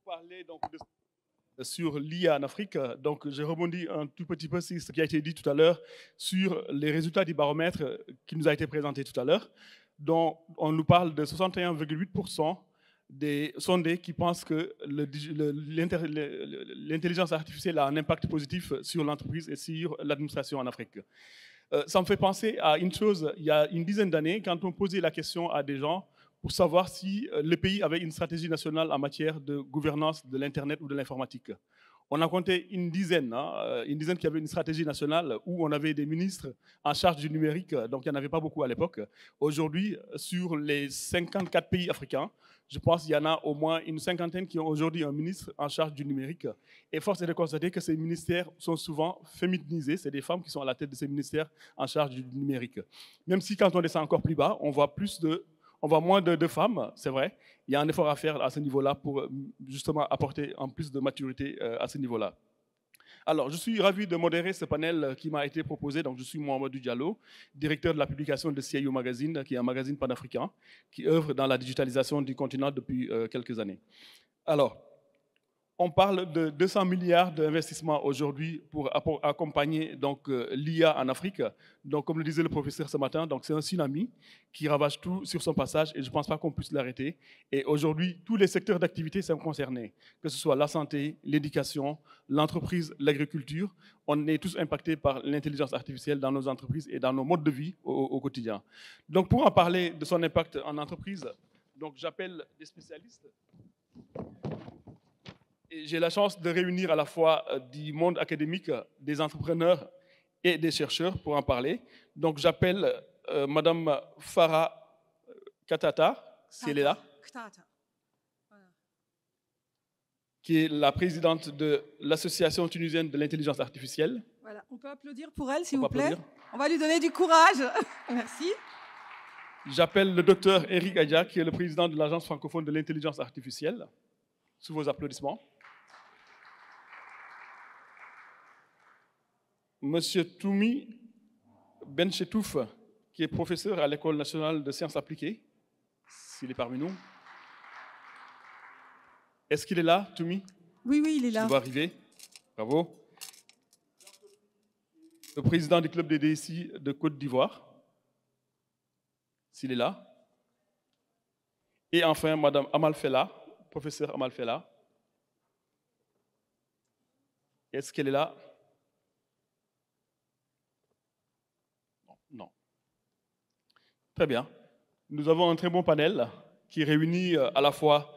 parler donc, sur l'IA en Afrique. Donc, je rebondis un tout petit peu sur ce qui a été dit tout à l'heure sur les résultats du baromètre qui nous a été présenté tout à l'heure, dont on nous parle de 61,8% des sondés qui pensent que l'intelligence artificielle a un impact positif sur l'entreprise et sur l'administration en Afrique. Ça me fait penser à une chose, il y a une dizaine d'années, quand on posait la question à des gens pour savoir si le pays avait une stratégie nationale en matière de gouvernance de l'Internet ou de l'informatique. On a compté une dizaine qui avait une stratégie nationale où on avait des ministres en charge du numérique, donc il n'y en avait pas beaucoup à l'époque. Aujourd'hui, sur les 54 pays africains, je pense qu'il y en a au moins une cinquantaine qui ont aujourd'hui un ministre en charge du numérique. Et force est de constater que ces ministères sont souvent féminisés, c'est des femmes qui sont à la tête de ces ministères en charge du numérique. Même si quand on descend encore plus bas, on voit moins de femmes, c'est vrai. Il y a un effort à faire à ce niveau-là pour justement apporter en plus de maturité à ce niveau-là. Alors, je suis ravi de modérer ce panel qui m'a été proposé. Donc, je suis Mohamedou Diallo, directeur de la publication de CIO Magazine, qui est un magazine panafricain qui œuvre dans la digitalisation du continent depuis quelques années. Alors, on parle de 200 milliards d'investissements aujourd'hui pour accompagner l'IA en Afrique. Donc, comme le disait le professeur ce matin, c'est un tsunami qui ravage tout sur son passage et je ne pense pas qu'on puisse l'arrêter. Et aujourd'hui, tous les secteurs d'activité sont concernés, que ce soit la santé, l'éducation, l'entreprise, l'agriculture. On est tous impactés par l'intelligence artificielle dans nos entreprises et dans nos modes de vie au quotidien. Donc, pour en parler de son impact en entreprise, j'appelle des spécialistes. J'ai la chance de réunir à la fois du monde académique, des entrepreneurs et des chercheurs pour en parler. Donc j'appelle Madame Farah Katata, si elle est là, qui est la présidente de l'Association tunisienne de l'intelligence artificielle. Voilà, on peut applaudir pour elle, s'il vous plaît. On va lui donner du courage. Merci. J'appelle le docteur Eric Adja, qui est le président de l'Agence francophone de l'intelligence artificielle. Sous vos applaudissements. Monsieur Toumi Benchetouf, qui est professeur à l'École nationale de sciences appliquées, s'il est parmi nous. Est-ce qu'il est là, Toumi? Oui, il est là. Il va arriver. Bravo. Le président du club des DSI de Côte d'Ivoire, s'il est là. Et enfin, Madame Amal Fella, professeur Amal Fella. Est-ce qu'elle est là? Non. Très bien. Nous avons un très bon panel qui réunit à la fois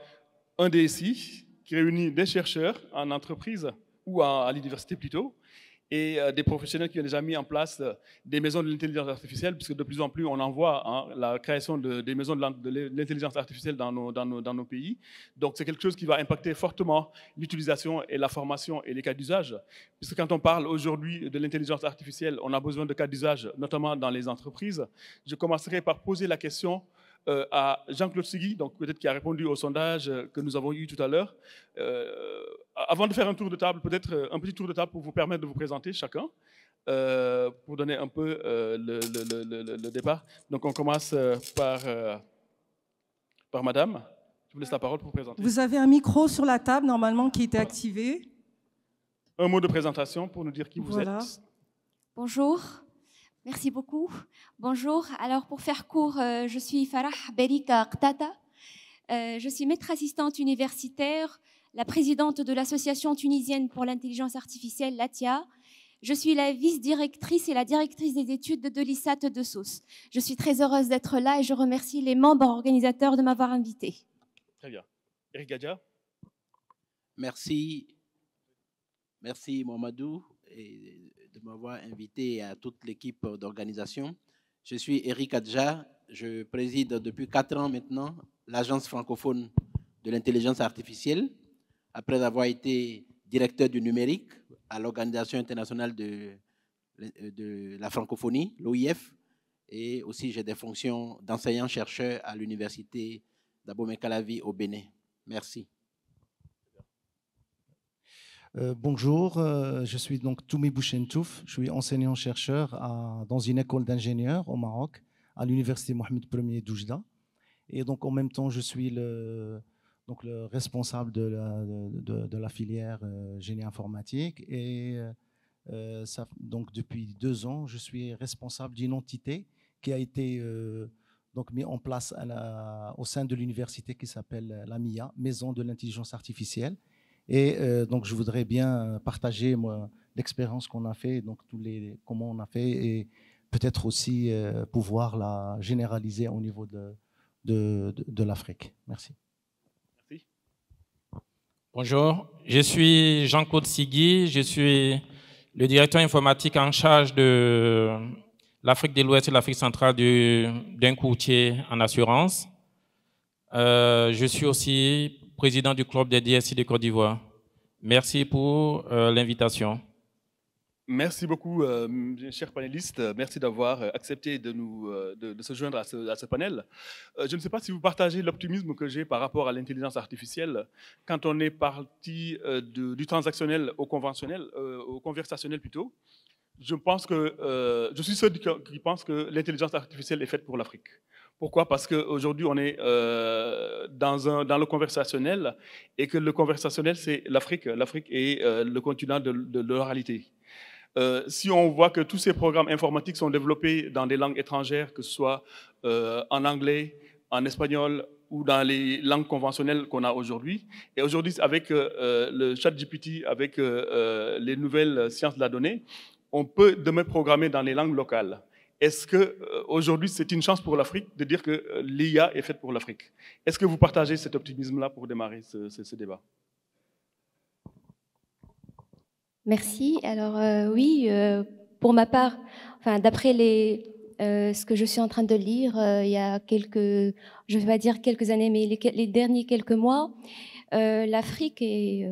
un DSI, qui réunit des chercheurs en entreprise ou à l'université plutôt, et des professionnels qui ont déjà mis en place des maisons de l'intelligence artificielle, puisque de plus en plus on en voit la création des maisons de l'intelligence artificielle dans nos pays. Donc c'est quelque chose qui va impacter fortement l'utilisation et la formation et les cas d'usage, puisque quand on parle aujourd'hui de l'intelligence artificielle, on a besoin de cas d'usage, notamment dans les entreprises. Je commencerai par poser la question à Jean-Claude Sigui, donc peut-être qui a répondu au sondage que nous avons eu tout à l'heure. Avant de faire un tour de table, peut-être un petit tour de table pour vous permettre de vous présenter chacun, pour donner un peu le départ. Donc on commence par Madame. Je vous laisse la parole pour vous présenter. Vous avez un micro sur la table normalement qui était activé. Un mot de présentation pour nous dire qui vous êtes. Bonjour. Merci beaucoup. Bonjour. Alors, pour faire court, je suis Farah Berika Qtata. Je suis maître assistante universitaire, la présidente de l'Association tunisienne pour l'intelligence artificielle, l'ATIA. Je suis la vice-directrice et la directrice des études de l'ISAT de Sousse. Je suis très heureuse d'être là et je remercie les membres organisateurs de m'avoir invitée. Très bien. Eric Gadja. Merci Mohamedou de m'avoir invité à toute l'équipe d'organisation. Je suis Eric Adja, je préside depuis 4 ans maintenant l'Agence francophone de l'intelligence artificielle, après avoir été directeur du numérique à l'Organisation internationale de la francophonie, l'OIF, et aussi j'ai des fonctions d'enseignant-chercheur à l'université d'Abomey-Calavi au Bénin. Merci. Bonjour, je suis donc Toumi Bouchentouf, je suis enseignant-chercheur dans une école d'ingénieurs au Maroc, à l'université Mohamed Ier d'Oujda. Et donc en même temps, je suis le donc le responsable de la filière génie informatique. Et donc depuis 2 ans, je suis responsable d'une entité qui a été donc mis en place au sein de l'université qui s'appelle la MIA, Maison de l'intelligence artificielle. Et donc je voudrais bien partager l'expérience qu'on a fait, donc comment on a fait, et peut-être aussi pouvoir la généraliser au niveau de l'Afrique. Merci. Merci. Bonjour, je suis Jean-Claude Sigui, je suis le directeur informatique en charge de l'Afrique de l'Ouest et l'Afrique centrale d'un courtier en assurance. Je suis aussi président du club des DSI de Côte d'Ivoire. Merci pour l'invitation. Merci beaucoup, chers panélistes. Merci d'avoir accepté de se joindre à ce panel. Je ne sais pas si vous partagez l'optimisme que j'ai par rapport à l'intelligence artificielle. Quand on est parti du transactionnel au conventionnel, au conversationnel plutôt, je suis ceux qui pensent que l'intelligence artificielle est faite pour l'Afrique. Pourquoi? Parce qu'aujourd'hui, on est dans le conversationnel et que le conversationnel, c'est l'Afrique. L'Afrique est le continent de l'oralité. Si on voit que tous ces programmes informatiques sont développés dans des langues étrangères, que ce soit en anglais, en espagnol ou dans les langues conventionnelles qu'on a aujourd'hui, et aujourd'hui, avec le ChatGPT, avec les nouvelles sciences de la donnée, on peut demain programmer dans les langues locales. Est-ce qu'aujourd'hui, c'est une chance pour l'Afrique de dire que l'IA est faite pour l'Afrique? Est-ce que vous partagez cet optimisme-là pour démarrer ce débat? Merci. Alors oui, pour ma part, enfin, d'après ce que je suis en train de lire, il y a je ne vais pas dire quelques années, mais les derniers quelques mois, l'Afrique est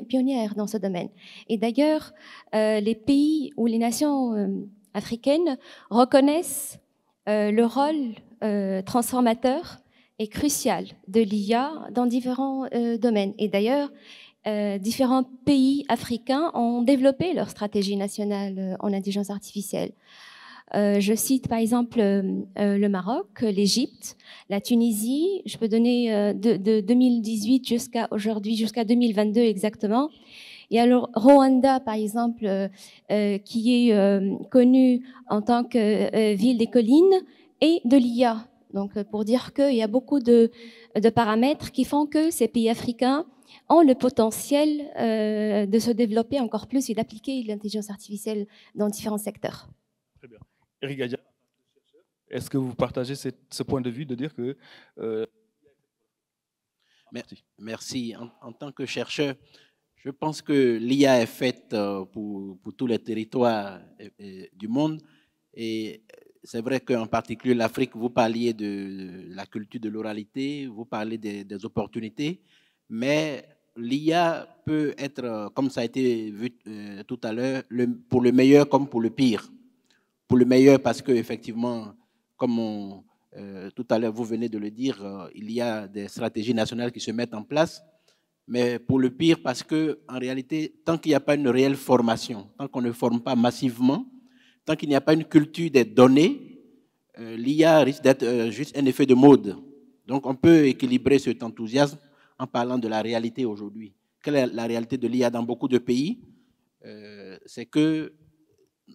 pionnière dans ce domaine. Et d'ailleurs, les pays ou les nations africaines reconnaissent le rôle transformateur et crucial de l'IA dans différents domaines. Et d'ailleurs, différents pays africains ont développé leur stratégie nationale en intelligence artificielle. Je cite par exemple le Maroc, l'Égypte, la Tunisie. Je peux donner de 2018 jusqu'à aujourd'hui, jusqu'à 2022 exactement. Il y a le Rwanda, par exemple, qui est connu en tant que ville des collines et de l'IA. Donc, pour dire qu'il y a beaucoup de paramètres qui font que ces pays africains ont le potentiel de se développer encore plus et d'appliquer l'intelligence artificielle dans différents secteurs. Très bien. Eric Gadja, est-ce que vous partagez ce point de vue de dire que... Merci. En tant que chercheur, je pense que l'IA est faite pour tous les territoires du monde. Et c'est vrai qu'en particulier l'Afrique, vous parliez de la culture de l'oralité, vous parlez des opportunités, mais l'IA peut être, comme ça a été vu tout à l'heure, pour le meilleur comme pour le pire. Pour le meilleur parce qu'effectivement, comme tout à l'heure vous venez de le dire, il y a des stratégies nationales qui se mettent en place, mais pour le pire parce qu'en réalité, tant qu'il n'y a pas une réelle formation, tant qu'on ne forme pas massivement, tant qu'il n'y a pas une culture des données, l'IA risque d'être juste un effet de mode. Donc on peut équilibrer cet enthousiasme en parlant de la réalité aujourd'hui. Quelle est la réalité de l'IA dans beaucoup de pays? C'est que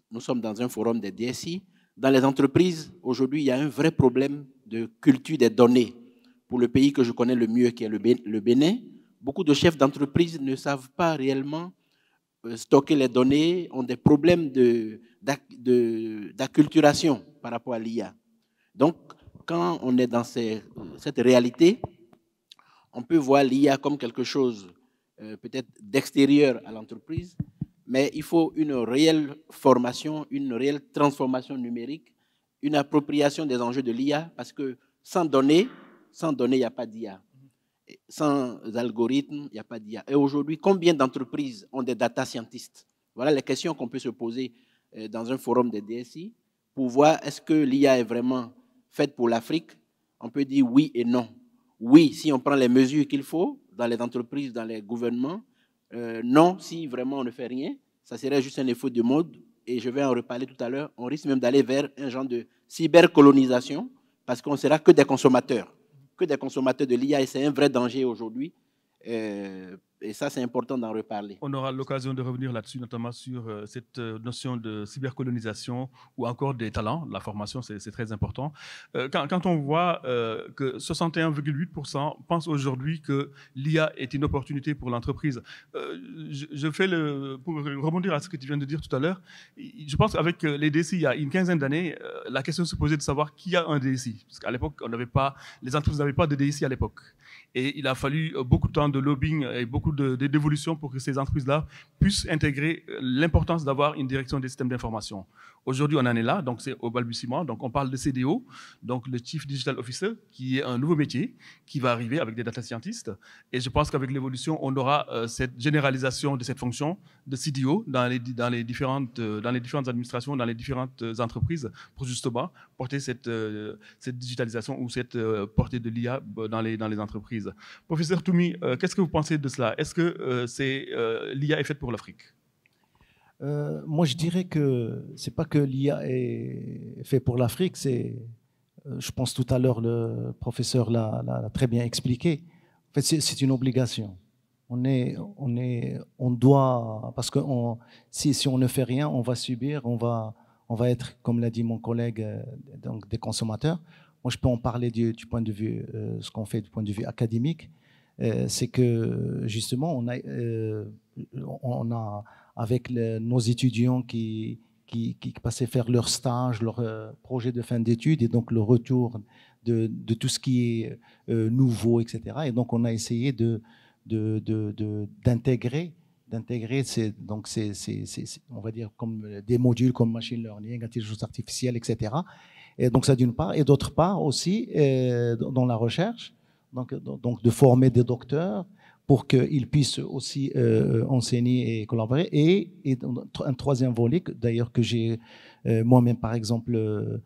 nous sommes dans un forum des DSI. Dans les entreprises, aujourd'hui, il y a un vrai problème de culture des données. Pour le pays que je connais le mieux, qui est le Bénin, beaucoup de chefs d'entreprise ne savent pas réellement stocker les données, ont des problèmes d'acculturation par rapport à l'IA. Donc, quand on est dans cette réalité, on peut voir l'IA comme quelque chose peut-être d'extérieur à l'entreprise, mais il faut une réelle formation, une réelle transformation numérique, une appropriation des enjeux de l'IA, parce que sans données, il n'y a pas d'IA. Sans algorithmes, il n'y a pas d'IA. Et aujourd'hui, combien d'entreprises ont des data scientists? Voilà les questions qu'on peut se poser dans un forum des DSI pour voir est-ce que l'IA est vraiment faite pour l'Afrique. On peut dire oui et non. Oui, si on prend les mesures qu'il faut dans les entreprises, dans les gouvernements. Non, si vraiment on ne fait rien, ça serait juste un effet de mode. Et je vais en reparler tout à l'heure. On risque même d'aller vers un genre de cybercolonisation parce qu'on ne sera que des consommateurs, que des consommateurs de l'IA et c'est un vrai danger aujourd'hui. Et ça, c'est important d'en reparler. On aura l'occasion de revenir là-dessus, notamment sur cette notion de cybercolonisation ou encore des talents. La formation, c'est très important. Quand on voit que 61,8% pensent aujourd'hui que l'IA est une opportunité pour l'entreprise, pour rebondir à ce que tu viens de dire tout à l'heure, je pense qu'avec les DSI, il y a une quinzaine d'années, la question se posait de savoir qui a un DSI. Parce qu'à l'époque, les entreprises n'avaient pas de DSI à l'époque. Et il a fallu beaucoup de temps de lobbying et beaucoup d'évolution pour que ces entreprises-là puissent intégrer l'importance d'avoir une direction des systèmes d'information. Aujourd'hui, on en est là, donc c'est au balbutiement. Donc on parle de CDO, donc le Chief Digital Officer, qui est un nouveau métier qui va arriver avec des data scientists. Et je pense qu'avec l'évolution, on aura cette généralisation de cette fonction de CDO dans les différentes administrations, dans les différentes entreprises, pour justement porter cette digitalisation ou cette portée de l'IA dans les entreprises. Professeur Toumi, qu'est-ce que vous pensez de cela? Est-ce que l'IA est faite pour l'Afrique? Moi, je dirais que c'est pas que l'IA est fait pour l'Afrique. Je pense tout à l'heure le professeur l'a très bien expliqué. En fait, c'est une obligation. On doit, parce que si on ne fait rien, on va subir, on va être, comme l'a dit mon collègue, donc des consommateurs. Moi, je peux en parler du point de vue, ce qu'on fait du point de vue académique, c'est que justement, on a avec nos étudiants qui passaient faire leur stage, leur projet de fin d'études, et donc le retour de tout ce qui est nouveau, etc. Et donc, on a essayé d'intégrer on va dire comme des modules comme machine learning, intelligence artificielle, etc. Et donc ça d'une part, et d'autre part aussi dans la recherche, donc de former des docteurs pour qu'ils puissent aussi enseigner et collaborer. Et un troisième volet, d'ailleurs que j'ai moi-même par exemple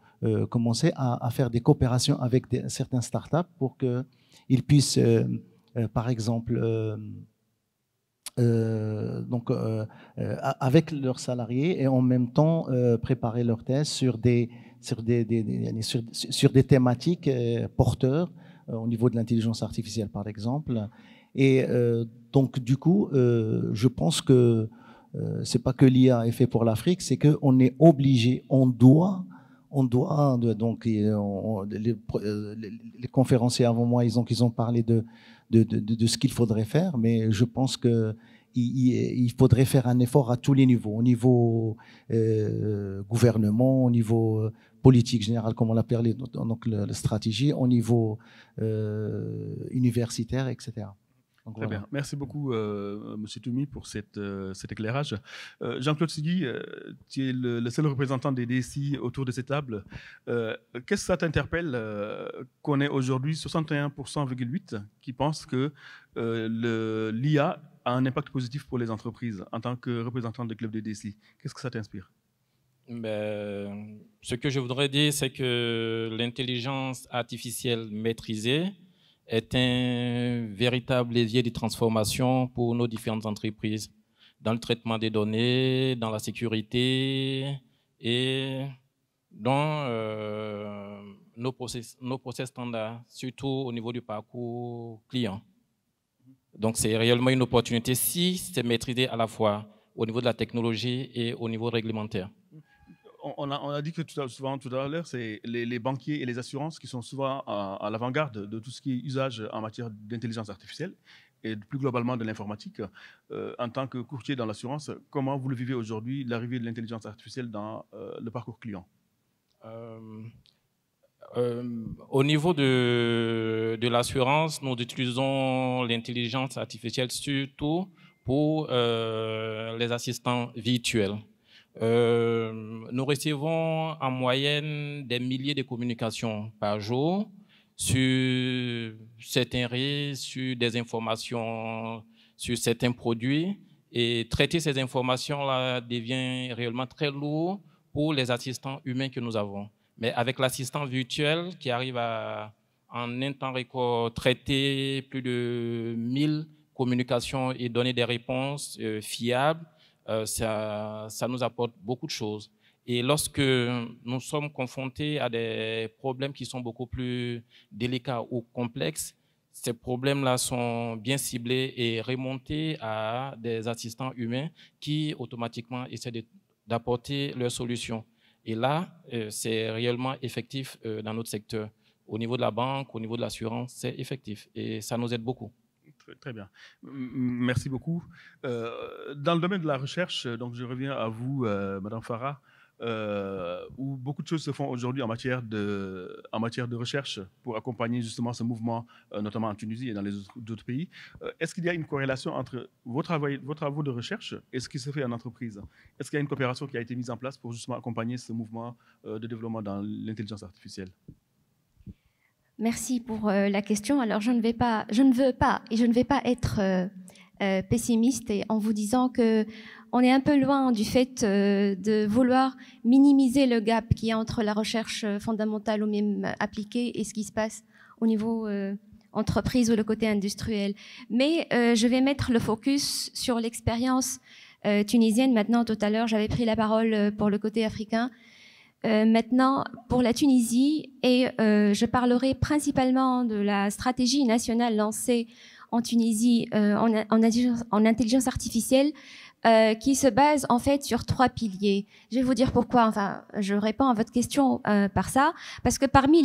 commencé à faire des coopérations avec certaines startups pour qu'ils puissent par exemple avec leurs salariés et en même temps préparer leurs thèses sur des thématiques porteurs au niveau de l'intelligence artificielle, par exemple. Et donc, du coup, je pense que c'est pas que l'IA est fait pour l'Afrique, c'est qu'on est obligé, on doit, donc les conférenciers avant moi, ils ont parlé de ce qu'il faudrait faire, mais je pense qu'il faudrait faire un effort à tous les niveaux, au niveau gouvernement, au niveau politique générale, comme on l'appelle, donc la stratégie, au niveau universitaire, etc. Donc, très bien. Merci beaucoup, M. Toumi, pour cet éclairage. Jean-Claude Sigui, tu es le seul représentant des DSI autour de cette table. Qu'est-ce que ça t'interpelle qu'on ait aujourd'hui 61,8% qui pensent que l'IA a un impact positif pour les entreprises en tant que représentant de club des DSI? Qu'est-ce que ça t'inspire? Ce que je voudrais dire, c'est que l'intelligence artificielle maîtrisée est un véritable levier de transformation pour nos différentes entreprises, dans le traitement des données, dans la sécurité et dans nos process standards, surtout au niveau du parcours client. Donc, c'est réellement une opportunité si c'est maîtrisé à la fois au niveau de la technologie et au niveau réglementaire. On a dit que souvent tout à l'heure, c'est les banquiers et les assurances qui sont souvent à l'avant-garde de tout ce qui est usage en matière d'intelligence artificielle et plus globalement de l'informatique. En tant que courtier dans l'assurance, comment vous le vivez aujourd'hui, l'arrivée de l'intelligence artificielle dans le parcours client? Au niveau de l'assurance, nous utilisons l'intelligence artificielle surtout pour les assistants virtuels. Nous recevons en moyenne des milliers de communications par jour sur certains risques, sur des informations, sur certains produits. Et traiter ces informations-là devient réellement très lourd pour les assistants humains que nous avons. Mais avec l'assistant virtuel qui arrive à, en un temps record, traiter plus de 1000 communications et donner des réponses fiables, ça nous apporte beaucoup de choses. Et lorsque nous sommes confrontés à des problèmes qui sont beaucoup plus délicats ou complexes, ces problèmes-là sont bien ciblés et remontés à des assistants humains qui automatiquement essaient d'apporter leurs solutions. Et là, c'est réellement effectif dans notre secteur. Au niveau de la banque, au niveau de l'assurance, c'est effectif et ça nous aide beaucoup. Très bien. Merci beaucoup. Dans le domaine de la recherche, donc je reviens à vous, Madame Farah, où beaucoup de choses se font aujourd'hui en matière de recherche pour accompagner justement ce mouvement, notamment en Tunisie et dans les autres pays. Est-ce qu'il y a une corrélation entre vos travaux de recherche et ce qui se fait en entreprise? Est-ce qu'il y a une coopération qui a été mise en place pour justement accompagner ce mouvement de développement dans l'intelligence artificielle? Merci pour la question. Alors, je ne veux pas et je ne vais pas être pessimiste en vous disant que on est un peu loin du fait de vouloir minimiser le gap qu'il y a entre la recherche fondamentale ou même appliquée et ce qui se passe au niveau entreprise ou le côté industriel. Mais je vais mettre le focus sur l'expérience tunisienne. Maintenant, tout à l'heure, j'avais pris la parole pour le côté africain. Maintenant, pour la Tunisie, et je parlerai principalement de la stratégie nationale lancée en Tunisie en intelligence artificielle, qui se base en fait sur 3 piliers. Je vais vous dire pourquoi. Enfin, je réponds à votre question par ça, parce que parmi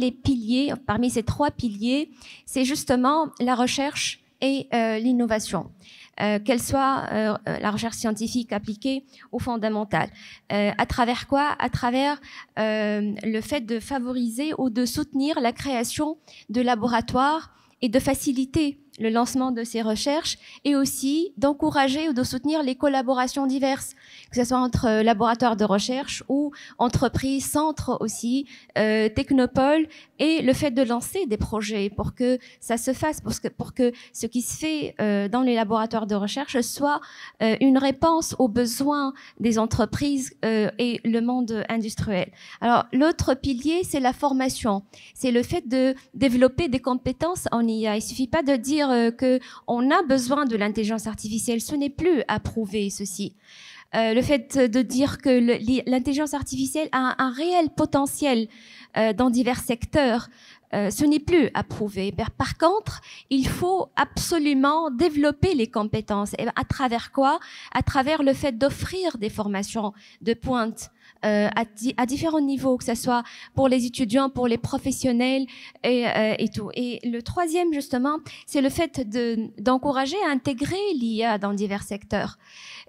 ces 3 piliers, c'est justement la recherche et l'innovation. Qu'elle soit la recherche scientifique appliquée ou fondamentale. À travers quoi? À travers le fait de favoriser ou de soutenir la création de laboratoires et de faciliter le lancement de ces recherches et aussi d'encourager ou de soutenir les collaborations diverses, que ce soit entre laboratoires de recherche ou entreprises, centres aussi, technopoles, et le fait de lancer des projets pour que ça se fasse, pour que ce qui se fait dans les laboratoires de recherche soit une réponse aux besoins des entreprises et le monde industriel. Alors, l'autre pilier, c'est la formation. C'est le fait de développer des compétences en IA. Il suffit pas de dire qu'on a besoin de l'intelligence artificielle. Ce n'est plus à prouver ceci. Le fait de dire que l'intelligence artificielle a un réel potentiel dans divers secteurs, ce n'est plus à prouver. Par contre, il faut absolument développer les compétences. Et à travers quoi? À travers le fait d'offrir des formations de pointe à différents niveaux, que ce soit pour les étudiants, pour les professionnels et tout. Et le troisième, justement, c'est le fait d'encourager à intégrer l'IA dans divers secteurs.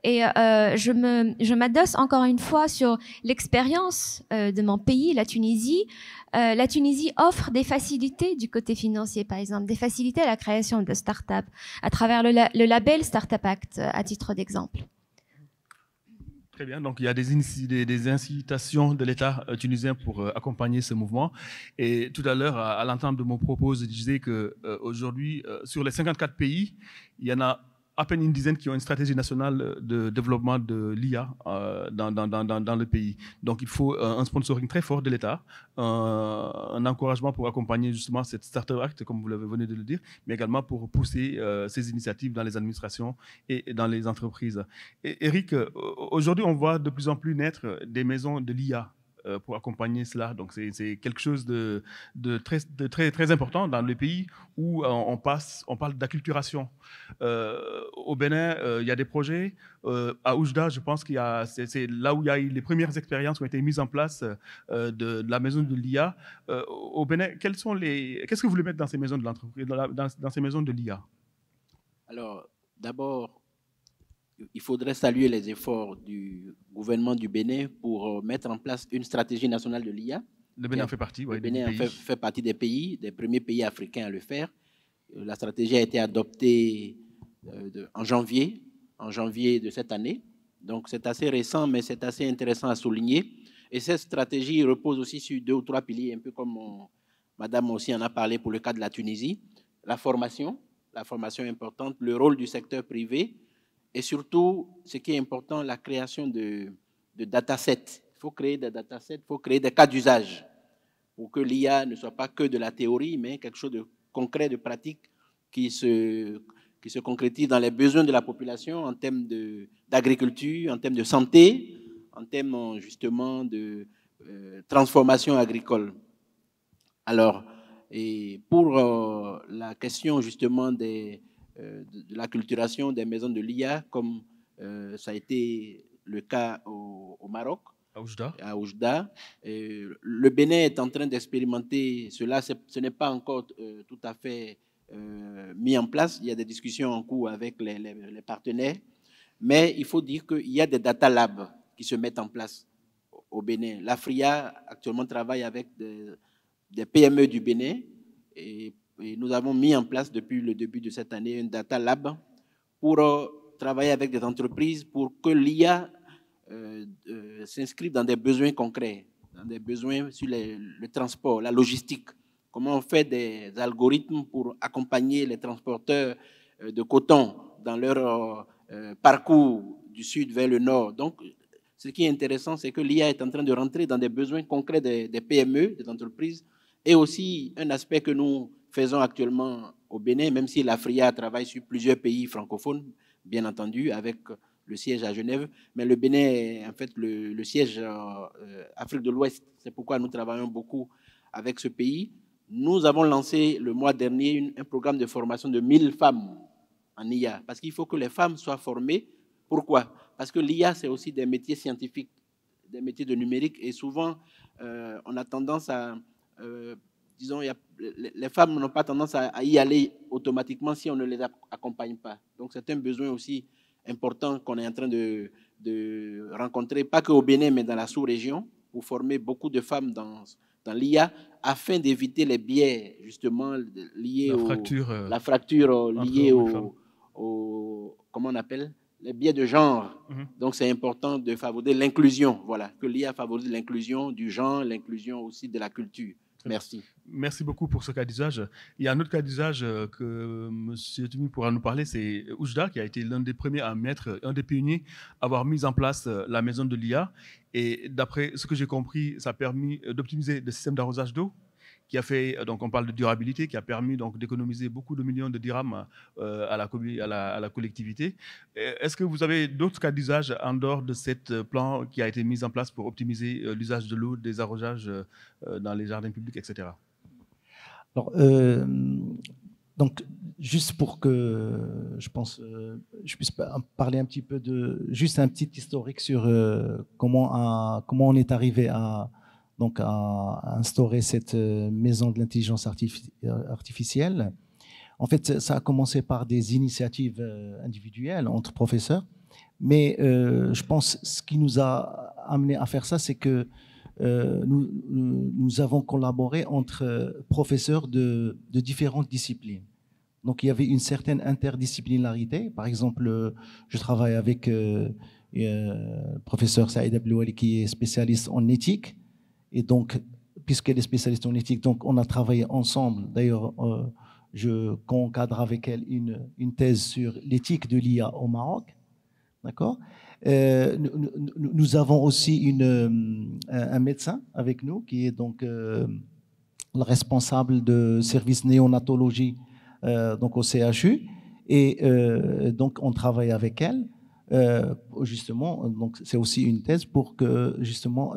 Et je m'adosse encore une fois sur l'expérience de mon pays, la Tunisie. La Tunisie offre des facilités du côté financier, par exemple, des facilités à la création de start-up à travers le label Startup Act, à titre d'exemple. Très bien, donc il y a des incitations de l'État tunisien pour accompagner ce mouvement. Et tout à l'heure, à l'entame de mon propos, je disais qu'aujourd'hui, sur les 54 pays, il y en a à peine une dizaine qui ont une stratégie nationale de développement de l'IA dans le pays. Donc il faut un sponsoring très fort de l'État, un encouragement pour accompagner justement cette Startup Act, comme vous venez de le dire, mais également pour pousser ces initiatives dans les administrations et dans les entreprises. Et Eric, aujourd'hui on voit de plus en plus naître des maisons de l'IA pour accompagner cela. Donc c'est quelque chose de très important dans le pays où on parle d'acculturation. Au Bénin, il y a des projets. À Oujda, je pense c'est là où il y a eu les premières expériences qui ont été mises en place de la maison de l'IA. Au Bénin, qu'est-ce que vous voulez mettre dans ces maisons de l'entreprise, dans ces maisons de l'IA? Alors, d'abord, il faudrait saluer les efforts du gouvernement du Bénin pour mettre en place une stratégie nationale de l'IA. Le Bénin en fait partie. Le Bénin fait partie des premiers pays africains à le faire. La stratégie a été adoptée en janvier de cette année. Donc, c'est assez récent, mais c'est assez intéressant à souligner. Et cette stratégie repose aussi sur 2 ou 3 piliers, un peu comme Madame aussi en a parlé pour le cas de la Tunisie. La formation est importante, le rôle du secteur privé, et surtout, ce qui est important, la création de datasets. Il faut créer des datasets, il faut créer des cas d'usage pour que l'IA ne soit pas que de la théorie, mais quelque chose de concret, de pratique, qui se concrétise dans les besoins de la population en termes d'agriculture, en termes de santé, en termes justement de transformation agricole. Alors, et pour la question justement de l'acculturation des maisons de l'IA, comme ça a été le cas au Maroc, à Oujda, le Bénin est en train d'expérimenter cela. Ce n'est pas encore tout à fait mis en place. Il y a des discussions en cours avec les partenaires, mais il faut dire qu'il y a des data labs qui se mettent en place au Bénin. L'Afria actuellement travaille avec des PME du Bénin et nous avons mis en place depuis le début de cette année un data lab pour travailler avec des entreprises pour que l'IA s'inscrive dans des besoins concrets, dans des besoins sur le transport, la logistique. Comment on fait des algorithmes pour accompagner les transporteurs de coton dans leur parcours du sud vers le nord. Donc, ce qui est intéressant, c'est que l'IA est en train de rentrer dans des besoins concrets des PME, des entreprises, et aussi un aspect que nous faisons actuellement au Bénin, même si l'Afria travaille sur plusieurs pays francophones, bien entendu, avec le siège à Genève, mais le Bénin est en fait le siège Afrique de l'Ouest. C'est pourquoi nous travaillons beaucoup avec ce pays. Nous avons lancé le mois dernier un programme de formation de 1000 femmes en IA, parce qu'il faut que les femmes soient formées. Pourquoi? Parce que l'IA, c'est aussi des métiers scientifiques, des métiers de numérique, et souvent, on a tendance à, disons, les femmes n'ont pas tendance à y aller automatiquement si on ne les accompagne pas. Donc, c'est un besoin aussi important qu'on est en train de rencontrer, pas qu'au Bénin, mais dans la sous-région, pour former beaucoup de femmes dans l'IA, afin d'éviter les biais, justement, liés la fracture liée au comment on appelle, les biais de genre. Donc, c'est important de favoriser l'inclusion, voilà, que l'IA favorise l'inclusion du genre, l'inclusion aussi de la culture. Merci. Merci beaucoup pour ce cas d'usage. Il y a un autre cas d'usage que M. Tumi pourra nous parler, c'est Oujda, qui a été l'un des premiers à mettre, un des pionniers à avoir mis en place la maison de l'IA. Et d'après ce que j'ai compris, ça a permis d'optimiser le système d'arrosage d'eau, qui a fait, donc on parle de durabilité, qui a permis donc d'économiser beaucoup de millions de dirhams à la collectivité. Est-ce que vous avez d'autres cas d'usage en dehors de ce plan qui a été mis en place pour optimiser l'usage de l'eau, des arrosages dans les jardins publics, etc. Alors, donc, juste pour que je pense, je puisse parler un petit peu juste un petit historique sur comment on est arrivé à instaurer cette maison de l'intelligence artificielle. En fait, ça a commencé par des initiatives individuelles entre professeurs, mais je pense que ce qui nous a amené à faire ça, c'est que nous avons collaboré entre professeurs de différentes disciplines. Donc, il y avait une certaine interdisciplinarité. Par exemple, je travaille avec le professeur Saïd Ablouali, qui est spécialiste en éthique. Et donc, puisqu'elle est spécialiste en éthique, donc on a travaillé ensemble. D'ailleurs, je co-encadre avec elle une thèse sur l'éthique de l'IA au Maroc. D'accord ? Nous avons aussi un médecin avec nous qui est donc le responsable de service néonatologie donc au CHU. Et donc, on travaille avec elle. Justement, donc c'est aussi une thèse pour que justement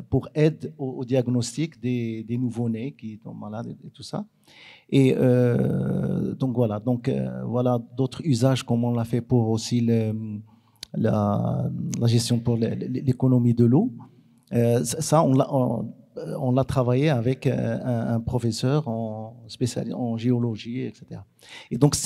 pour aide au diagnostic des nouveau-nés qui tombent malades et tout ça. Et donc voilà, voilà d'autres usages comme on l'a fait pour aussi la gestion pour l'économie de l'eau. Ça, on l'a travaillé avec un professeur spécialisé en géologie, etc. Et donc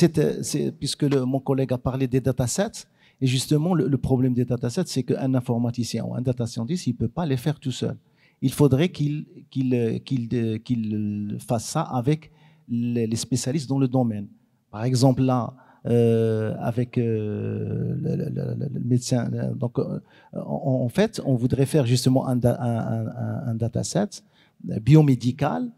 puisque mon collègue a parlé des datasets. Et justement, le problème des datasets, c'est qu'un informaticien ou un data scientist, il ne peut pas les faire tout seul. Il faudrait qu'il fasse ça avec les spécialistes dans le domaine. Par exemple, là, avec le médecin, donc, en fait, on voudrait faire justement un dataset biomédical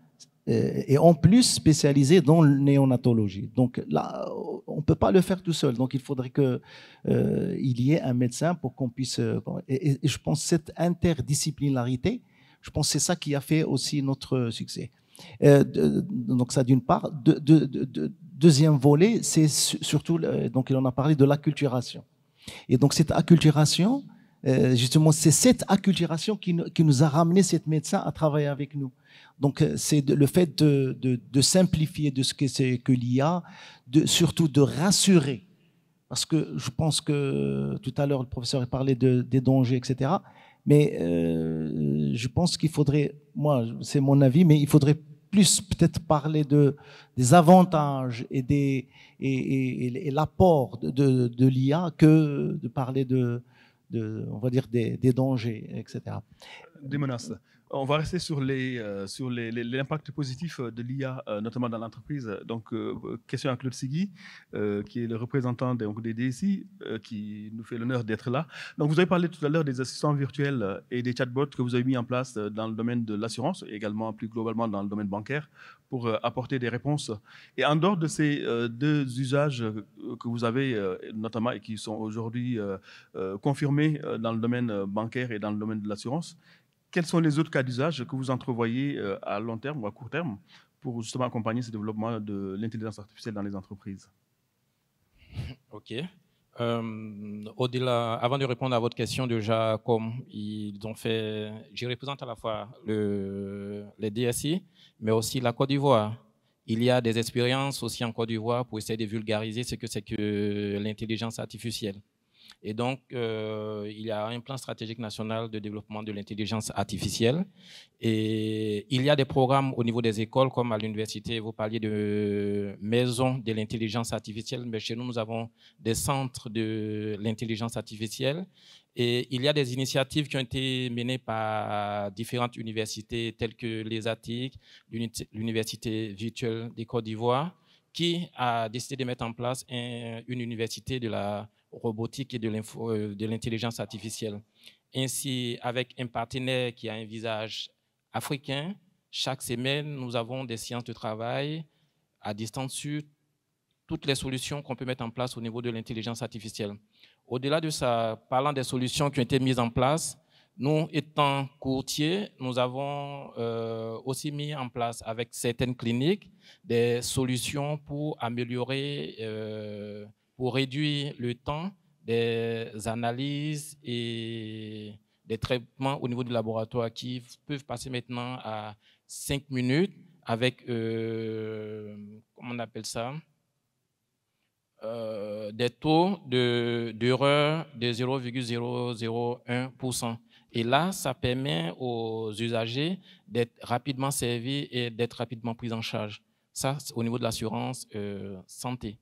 et en plus spécialisé dans la néonatologie. Donc là, on ne peut pas le faire tout seul. Donc il faudrait qu'il y ait un médecin pour qu'on puisse... Et je pense que cette interdisciplinarité, je pense que c'est ça qui a fait aussi notre succès. Donc ça d'une part. Deuxième volet, c'est surtout, donc il en a parlé de l'acculturation. Et donc cette acculturation, Justement, c'est cette acculturation qui nous a ramené cette médecin à travailler avec nous. Donc, c'est le fait de simplifier de ce que c'est que l'IA, surtout de rassurer. Parce que je pense que tout à l'heure, le professeur a parlé des dangers, etc. Mais je pense qu'il faudrait, moi, c'est mon avis, mais il faudrait plus peut-être parler des avantages et l'apport de l'IA que de parler on va dire des dangers, etc. Des menaces. On va rester sur l'impact positif de l'IA, notamment dans l'entreprise. Donc, question à Claude Sigui, qui est le représentant des DSI, qui nous fait l'honneur d'être là. Donc, vous avez parlé tout à l'heure des assistants virtuels et des chatbots que vous avez mis en place dans le domaine de l'assurance, et également plus globalement dans le domaine bancaire, pour apporter des réponses. Et en dehors de ces deux usages que vous avez, notamment, et qui sont aujourd'hui confirmés dans le domaine bancaire et dans le domaine de l'assurance, quels sont les autres cas d'usage que vous entrevoyez à long terme ou à court terme pour justement accompagner ce développement de l'intelligence artificielle dans les entreprises? OK. Au-delà, avant de répondre à votre question, déjà, comme ils ont fait, je représente à la fois les DSI, mais aussi la Côte d'Ivoire. Il y a des expériences aussi en Côte d'Ivoire pour essayer de vulgariser ce que c'est que l'intelligence artificielle. Et donc, il y a un plan stratégique national de développement de l'intelligence artificielle. Et il y a des programmes au niveau des écoles, comme à l'université, vous parliez de maisons de l'intelligence artificielle, mais chez nous, nous avons des centres de l'intelligence artificielle. Et il y a des initiatives qui ont été menées par différentes universités, telles que l'ESATIC, l'Université virtuelle des Côte d'Ivoire, qui a décidé de mettre en place une université de la robotique et de l'intelligence artificielle. Ainsi, avec un partenaire qui a un visage africain, chaque semaine, nous avons des séances de travail à distance sur toutes les solutions qu'on peut mettre en place au niveau de l'intelligence artificielle. Au-delà de ça, parlant des solutions qui ont été mises en place, nous, étant courtiers, nous avons aussi mis en place avec certaines cliniques des solutions pour améliorer, pour réduire le temps des analyses et des traitements au niveau du laboratoire qui peuvent passer maintenant à 5 minutes avec, comment on appelle ça, des taux d'erreur de 0,001%. Et là, ça permet aux usagers d'être rapidement servis et d'être rapidement pris en charge. Ça, c'est au niveau de l'assurance santé.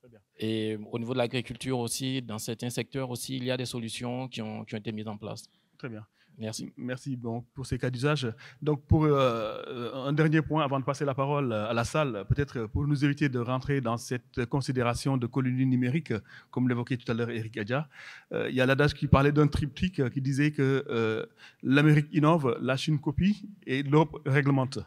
Très bien. Et au niveau de l'agriculture aussi, dans certains secteurs aussi, il y a des solutions qui ont été mises en place. Très bien. Merci. Merci pour ces cas d'usage. Donc, pour un dernier point, avant de passer la parole à la salle, peut-être pour nous éviter de rentrer dans cette considération de colonie numérique, comme l'évoquait tout à l'heure Eric Adja, il y a l'adage qui parlait d'un triptyque qui disait que l'Amérique innove, la Chine copie et l'Europe réglemente.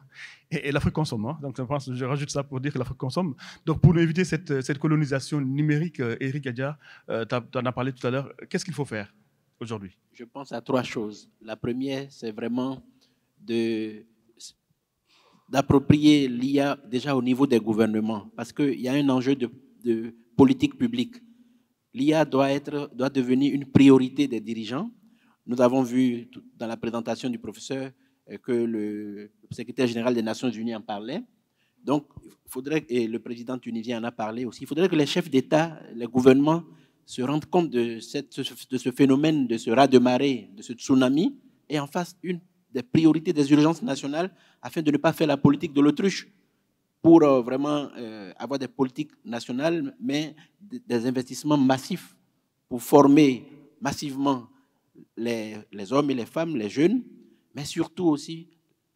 Et l'Afrique consomme. Hein. Donc, je rajoute ça pour dire que l'Afrique consomme. Donc, pour nous éviter cette colonisation numérique, Eric Adja, tu en as parlé tout à l'heure, qu'est-ce qu'il faut faire aujourd'hui? Je pense à 3 choses. La première, c'est vraiment d'approprier l'IA déjà au niveau des gouvernements, parce qu'il y a un enjeu de politique publique. L'IA doit devenir une priorité des dirigeants. Nous avons vu dans la présentation du professeur que le secrétaire général des Nations Unies en parlait. Donc, il faudrait, et le président tunisien en a parlé aussi, il faudrait que les chefs d'État, les gouvernements, se rendre compte de ce phénomène, de ce raz-de-marée, de ce tsunami, et en fasse une des priorités des urgences nationales afin de ne pas faire la politique de l'autruche pour vraiment avoir des politiques nationales, mais des investissements massifs pour former massivement les hommes et les femmes, les jeunes, mais surtout aussi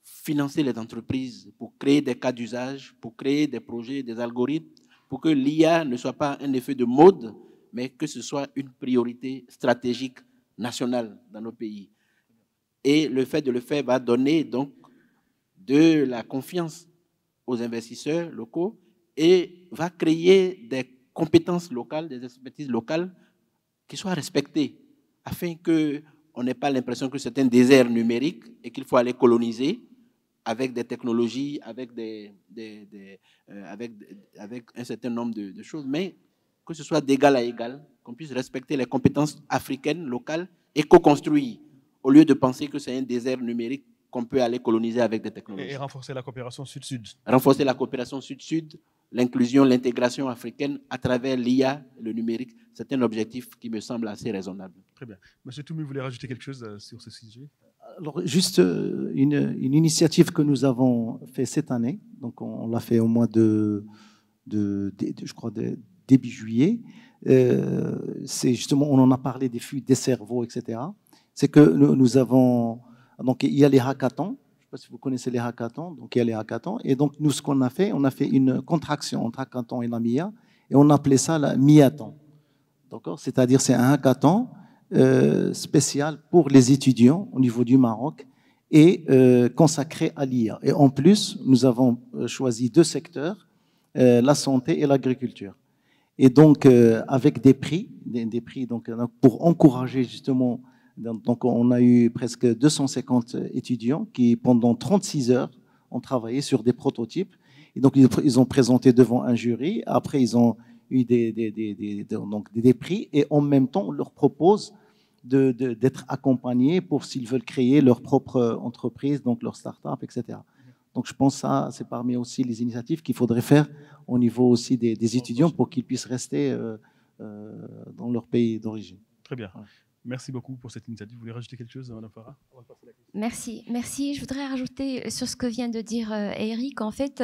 financer les entreprises pour créer des cas d'usage, pour créer des projets, des algorithmes, pour que l'IA ne soit pas un effet de mode, mais que ce soit une priorité stratégique nationale dans nos pays. Et le fait de le faire va donner donc de la confiance aux investisseurs locaux et va créer des compétences locales, des expertises locales qui soient respectées, afin qu'on n'ait pas l'impression que c'est un désert numérique et qu'il faut aller coloniser avec des technologies, avec un certain nombre de choses, mais que ce soit d'égal à égal qu'on puisse respecter les compétences africaines, locales et co-construire, au lieu de penser que c'est un désert numérique qu'on peut aller coloniser avec des technologies. Et renforcer la coopération sud-sud. Renforcer la coopération sud-sud, l'inclusion, l'intégration africaine à travers l'IA, le numérique, c'est un objectif qui me semble assez raisonnable. Très bien. Monsieur Toumi, vous voulez rajouter quelque chose sur ce sujet? Alors, juste une initiative que nous avons fait cette année, donc on l'a fait au mois je crois, début juillet. C'est justement, on en a parlé des fuites des cerveaux, etc. C'est que nous avons, donc il y a les hackathons. Je ne sais pas si vous connaissez les hackathons. Donc il y a les hackathons. Et donc nous, ce qu'on a fait, on a fait une contraction entre hackathon et la MIA, et on appelait ça la MIAthon. D'accord ? C'est-à-dire c'est un hackathon spécial pour les étudiants au niveau du Maroc et consacré à l'IA. Et en plus, nous avons choisi 2 secteurs, la santé et l'agriculture. Et donc, avec des prix donc, pour encourager justement, donc on a eu presque 250 étudiants qui, pendant 36 heures, ont travaillé sur des prototypes. Et donc, ils ont présenté devant un jury. Après, ils ont eu des prix. Et en même temps, on leur propose d'être accompagnés pour s'ils veulent créer leur propre entreprise, donc leur start-up, etc. Donc je pense que ça, c'est parmi aussi les initiatives qu'il faudrait faire au niveau aussi des étudiants pour qu'ils puissent rester dans leur pays d'origine. Très bien. Merci beaucoup pour cette initiative. Vous voulez rajouter quelque chose, Mme Farah? Merci. Merci. Je voudrais rajouter sur ce que vient de dire Eric. En fait,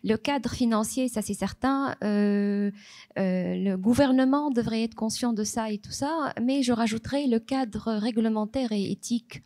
le cadre financier, ça c'est certain, le gouvernement devrait être conscient de ça et tout ça, mais je rajouterais le cadre réglementaire et éthique.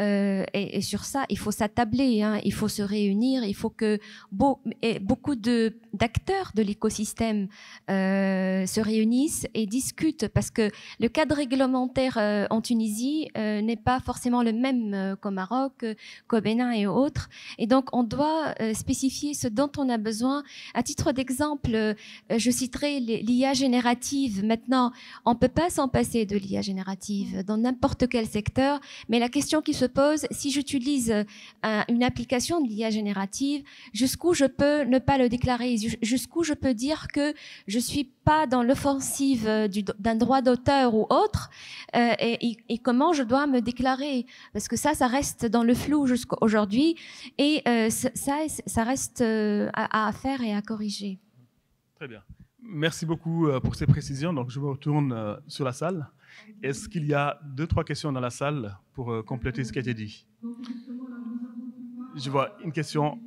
Et sur ça, il faut s'attabler, hein, il faut se réunir, il faut que beaucoup d'acteurs de l'écosystème se réunissent et discutent, parce que le cadre réglementaire en Tunisie n'est pas forcément le même qu'au Maroc, qu'au Bénin et autres. Et donc, on doit spécifier ce dont on a besoin. À titre d'exemple, je citerai l'IA générative. Maintenant, on ne peut pas s'en passer de l'IA générative dans n'importe quel secteur, mais la question qui se pose, si j'utilise une application de l'IA générative, jusqu'où je peux ne pas le déclarer, jusqu'où je peux dire que je ne suis pas dans l'offensive d'un droit d'auteur ou autre, et comment je dois me déclarer, parce que ça reste dans le flou jusqu'à aujourd'hui, et ça reste à faire et à corriger. Très bien. Merci beaucoup pour ces précisions. Donc, je me retourne sur la salle. Est-ce qu'il y a 2-3 questions dans la salle pour compléter ce qui a été dit? Je vois une question.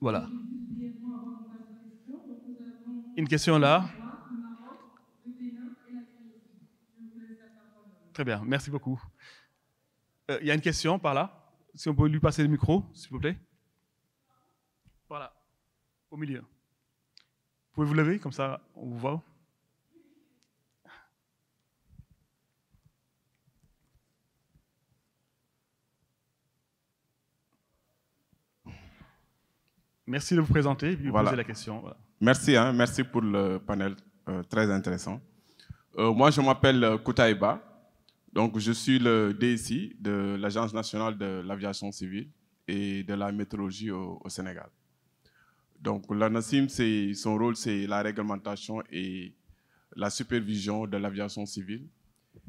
Voilà. Une question là. Très bien, merci beaucoup. Il y a une question par là. Si on peut lui passer le micro, s'il vous plaît. Voilà, au milieu. Pouvez vous lever, comme ça on vous voit. Merci de vous présenter et puis vous poser la question. Voilà. Merci, merci pour le panel très intéressant. Moi, je m'appelle Koutaïba. Donc, je suis le DSI de l'Agence nationale de l'aviation civile et de la météorologie au Sénégal. Donc, l'ANACIM, son rôle, c'est la réglementation et la supervision de l'aviation civile,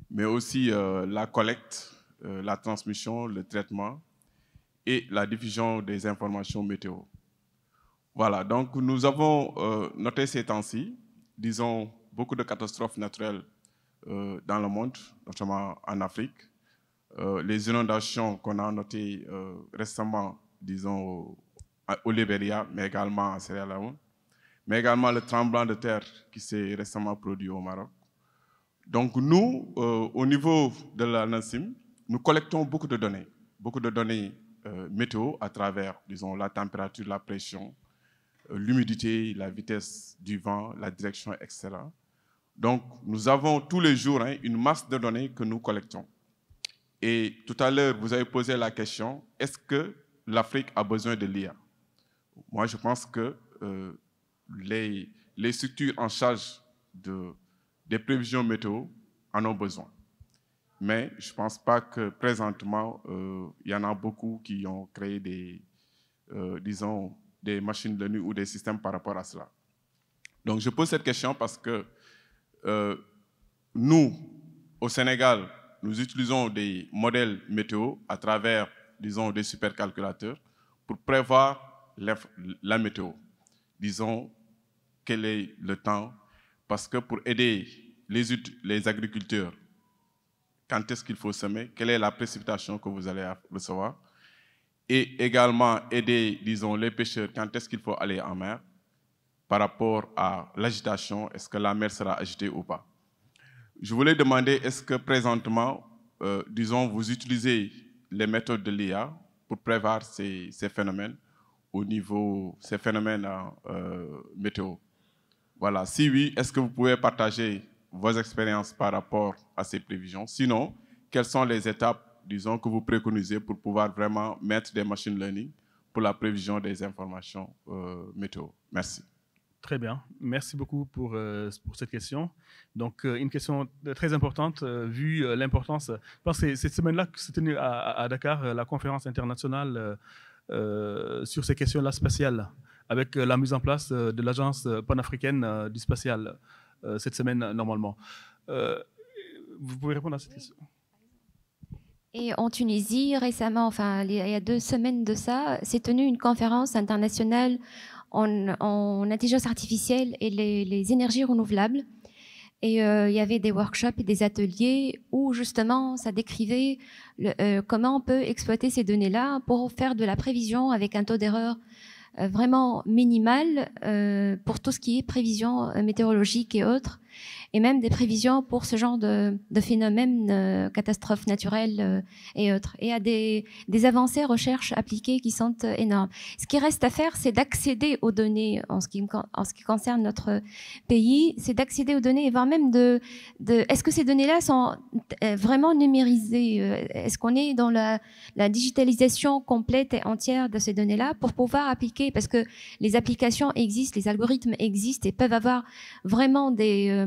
mais aussi la collecte, la transmission, le traitement et la diffusion des informations météo. Voilà, donc nous avons noté ces temps-ci, disons, beaucoup de catastrophes naturelles dans le monde, notamment en Afrique. Les inondations qu'on a notées récemment, disons, au Libéria, mais également à Sierra Leone, mais également le tremblement de terre qui s'est récemment produit au Maroc. Donc nous, au niveau de la NACIM, nous collectons beaucoup de données météo à travers, disons, la température, la pression, l'humidité, la vitesse du vent, la direction, etc. Donc, nous avons tous les jours une masse de données que nous collectons. Et tout à l'heure, vous avez posé la question, est-ce que l'Afrique a besoin de l'IA? Moi, je pense que les structures en charge des prévisions météo en ont besoin. Mais je ne pense pas que présentement, il y en a beaucoup qui ont créé disons, des machines de nuit ou des systèmes par rapport à cela. Donc, je pose cette question parce que nous, au Sénégal, nous utilisons des modèles météo à travers, disons, des supercalculateurs pour prévoir la météo. Disons, quel est le temps, parce que pour aider les agriculteurs, quand est-ce qu'il faut semer, quelle est la précipitation que vous allez recevoir, et également aider, disons, les pêcheurs, quand est-ce qu'il faut aller en mer, par rapport à l'agitation, est-ce que la mer sera agitée ou pas. Je voulais demander, est-ce que présentement, disons, vous utilisez les méthodes de l'IA pour prévoir ces phénomènes au niveau, ces phénomènes météo? Voilà. Si oui, est-ce que vous pouvez partager vos expériences par rapport à ces prévisions? Sinon, quelles sont les étapes, disons, que vous préconisez pour pouvoir vraiment mettre des machine learning pour la prévision des informations météo? Merci. Très bien. Merci beaucoup pour cette question. Donc, une question très importante, vu l'importance. Je pense que cette semaine-là, s'est tenue à Dakar la conférence internationale sur ces questions-là spatiales, avec la mise en place de l'agence panafricaine du spatial cette semaine, normalement. Vous pouvez répondre à cette question? Et en Tunisie, récemment, enfin, il y a 2 semaines de ça, s'est tenue une conférence internationale en intelligence artificielle et les énergies renouvelables. Et il y avait des workshops et des ateliers où justement ça décrivait comment on peut exploiter ces données-là pour faire de la prévision avec un taux d'erreur vraiment minimal pour tout ce qui est prévision météorologique et autres, et même des prévisions pour ce genre de phénomènes, catastrophes naturelles et autres. Et il y a des avancées recherche appliquées qui sont énormes. Ce qui reste à faire, c'est d'accéder aux données en ce qui concerne notre pays, c'est d'accéder aux données et voire même est-ce que ces données-là sont vraiment numérisées? Est-ce qu'on est dans la digitalisation complète et entière de ces données-là pour pouvoir appliquer? Parce que les applications existent, les algorithmes existent et peuvent avoir vraiment des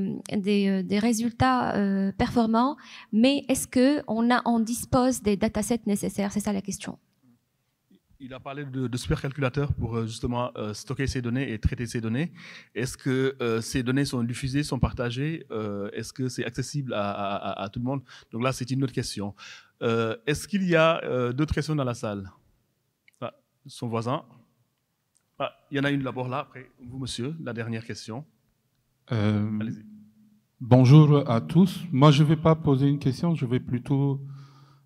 résultats performants, mais est-ce qu'on dispose des datasets nécessaires? C'est ça la question. Il a parlé de supercalculateurs pour justement stocker ces données et traiter ces données. Est-ce que ces données sont diffusées, sont partagées? Est-ce que c'est accessible à tout le monde? Donc là, c'est une autre question. Est-ce qu'il y a d'autres questions dans la salle? Son voisin. Il y en a une d'abord là, après vous, monsieur, la dernière question. Allez-y. Bonjour à tous. Moi, je ne vais pas poser une question, je vais plutôt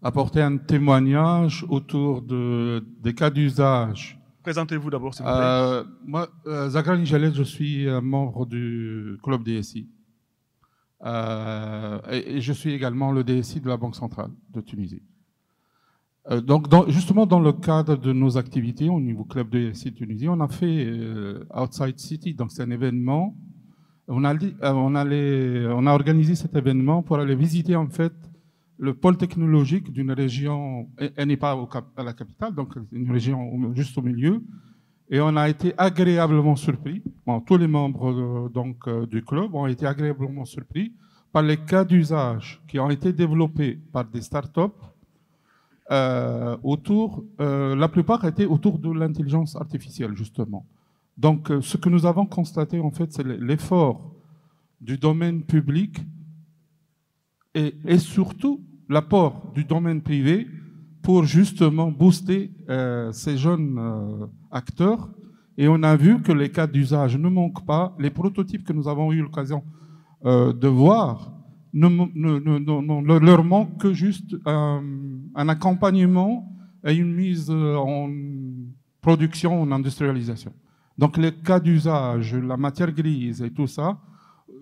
apporter un témoignage autour des cas d'usage. Présentez-vous d'abord, s'il vous plaît. Moi, Zagrani Jaled, je suis membre du club DSI. Et je suis également le DSI de la Banque centrale de Tunisie. Donc, justement, dans le cadre de nos activités au niveau club DSI de Tunisie, on a fait Outside City, donc c'est un événement. On a organisé cet événement pour aller visiter en fait le pôle technologique d'une région, elle n'est pas à la capitale, donc une région juste au milieu, et on a été agréablement surpris. Bon, tous les membres du club ont été agréablement surpris par les cas d'usage qui ont été développés par des startups la plupart étaient autour de l'intelligence artificielle justement. Donc, ce que nous avons constaté, en fait, c'est l'effort du domaine public et surtout l'apport du domaine privé pour justement booster ces jeunes acteurs. Et on a vu que les cas d'usage ne manquent pas. Les prototypes que nous avons eu l'occasion de voir ne leur manque que juste un accompagnement et une mise en production, en industrialisation. Donc les cas d'usage, la matière grise et tout ça,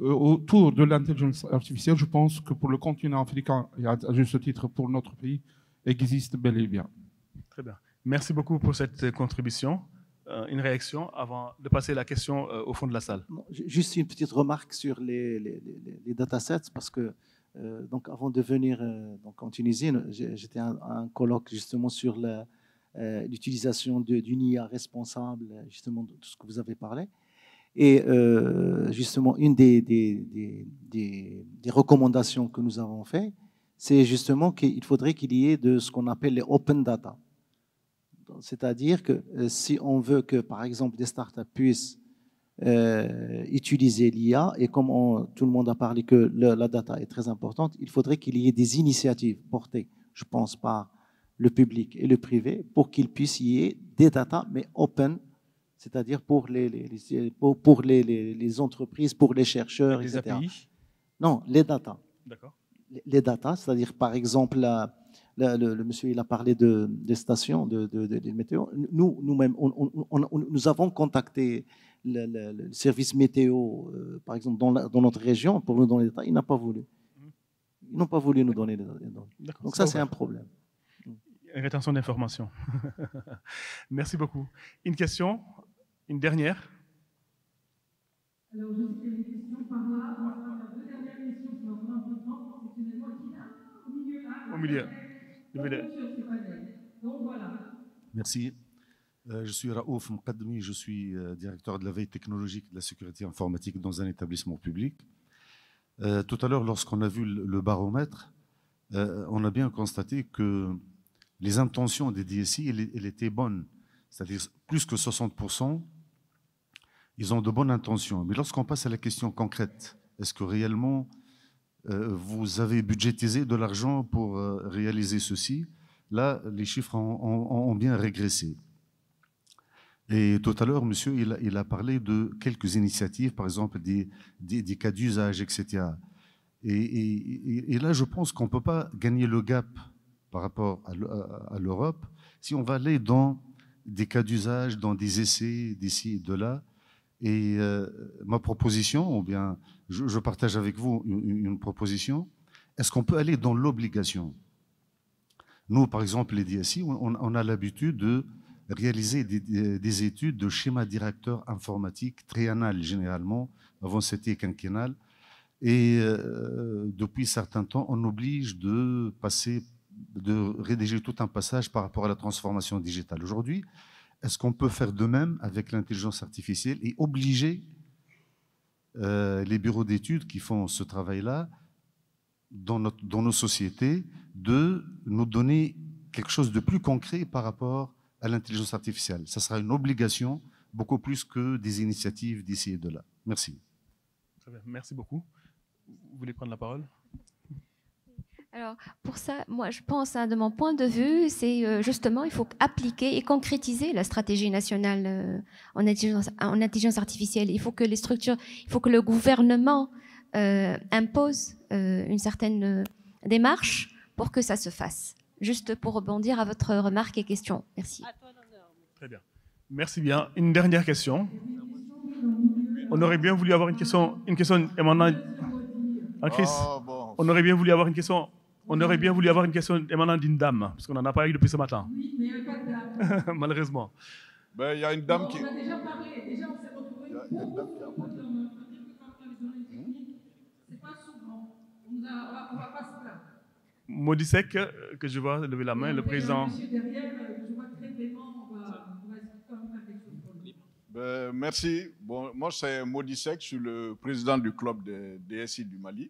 autour de l'intelligence artificielle, je pense que pour le continent africain, et à juste titre pour notre pays, existe bel et bien. Très bien. Merci beaucoup pour cette contribution. Une réaction avant de passer la question au fond de la salle. Juste une petite remarque sur les datasets, parce que donc avant de venir donc en Tunisie, j'étais à un colloque justement sur l'utilisation d'une IA responsable, justement de tout ce que vous avez parlé. Et justement, une des recommandations que nous avons fait, c'est justement qu'il faudrait qu'il y ait de ce qu'on appelle les open data. C'est-à-dire que si on veut que, par exemple, des startups puissent utiliser l'IA. Et comme tout le monde a parlé que la data est très importante, il faudrait qu'il y ait des initiatives portées, je pense, par le public et le privé pour qu'il puisse y ait des data, mais open, c'est-à-dire pour les entreprises, pour les chercheurs, les etc. API. Non, les data. D'accord. Les data, c'est-à-dire par exemple, le monsieur il a parlé des stations de météo. Nous-mêmes, nous avons contacté le service météo, par exemple, dans notre région, pour nous donner les détails. Ils n'ont pas voulu. Ils n'ont pas voulu nous donner les données. Donc ça, c'est un problème. Rétention d'informations. Merci beaucoup. Une question, une dernière. Alors, juste une question par là. On va faire deux dernières questions qui vont prendre un peu de temps. Exceptionnellement, qui est là, au milieu là. Au milieu. Donc voilà. Merci. Je suis Raouf Mqadmi, je suis directeur de la veille technologique de la sécurité informatique dans un établissement public. Tout à l'heure, lorsqu'on a vu le baromètre, on a bien constaté que les intentions des DSI, elles étaient bonnes. C'est-à-dire plus que 60%, ils ont de bonnes intentions. Mais lorsqu'on passe à la question concrète, est-ce que réellement vous avez budgétisé de l'argent pour réaliser ceci? Là, les chiffres ont bien régressé. Et tout à l'heure, monsieur, il a parlé de quelques initiatives, par exemple des cas d'usage, etc. Et là, je pense qu'on ne peut pas gagner le gap par rapport à l'Europe si on va aller dans des cas d'usage, dans des essais d'ici et de là. Et ma proposition, ou bien je partage avec vous une proposition, est-ce qu'on peut aller dans l'obligation? Nous, par exemple, les DSI, on a l'habitude de réaliser des études de schéma directeur informatique triennal, généralement, avant c'était quinquennal. Et depuis certains temps, on oblige de rédiger tout un passage par rapport à la transformation digitale. Aujourd'hui, est-ce qu'on peut faire de même avec l'intelligence artificielle et obliger les bureaux d'études qui font ce travail-là dans nos sociétés de nous donner quelque chose de plus concret par rapport à l'intelligence artificielle? Ça sera une obligation beaucoup plus que des initiatives d'ici et de là. Merci. Très bien, merci beaucoup. Vous voulez prendre la parole? Alors, pour ça, moi, je pense, de mon point de vue, c'est justement, il faut appliquer et concrétiser la stratégie nationale en intelligence artificielle. Il faut que les structures, il faut que le gouvernement impose une certaine démarche pour que ça se fasse. Juste pour rebondir à votre remarque et question. Merci. Très bien. Merci bien. Une dernière question. On aurait bien voulu avoir une question émanant... Chris, on aurait bien voulu avoir une question... On aurait bien voulu avoir une question émanant d'une dame, parce qu'on n'en a pas eu depuis ce matin. Oui, mais il n'y a pas de dame. Malheureusement. Ben, il y a une dame qui... On a déjà parlé, déjà on s'est retrouvés. Il y a une dame qui a parlé. C'est pas souvent. On va pas se plaindre. Modisek, que je vois lever la main, le président. Monsieur derrière, je vois très véhément, on va essayer quand même faire quelque chose pour lui. Ben, merci. Bon, moi, c'est Modisek, je suis le président du club des DSI du Mali.